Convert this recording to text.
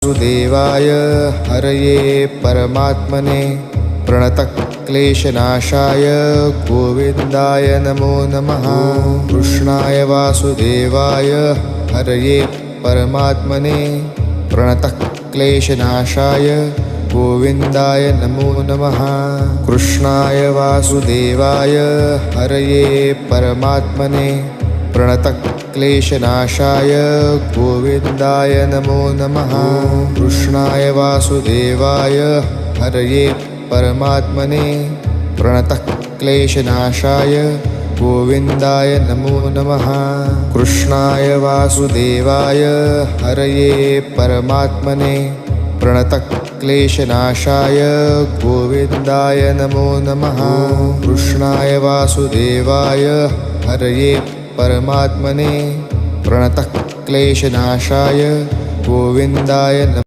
वासुदेवाय हरये परमात्मने प्रणतक्लेशनाशाय गोविन्दाय नमो नमः। कृष्णाय वासुदेवाय हरये परमात्मने प्रणतक्लेशनाशाय गोविन्दाय नमो नमः। कृष्णाय वासुदेवाय हरये परमात्मने प्रणतक्लेशनाशाय गोविन्दाय नमो नमः। कृष्णाय वासुदेवाय हरये परमात्मने प्रणतक्लेशनाशाय गोविन्दाय नमो नमः। कृष्णाय वासुदेवाय हरये परमात्मने प्रणतक्लेशनाशाय गोविन्दाय नमो नमः। कृष्णाय वासुदेवाय हरये परमात्मने प्रणतक्लेशनाशाय गोविन्दाय नमः।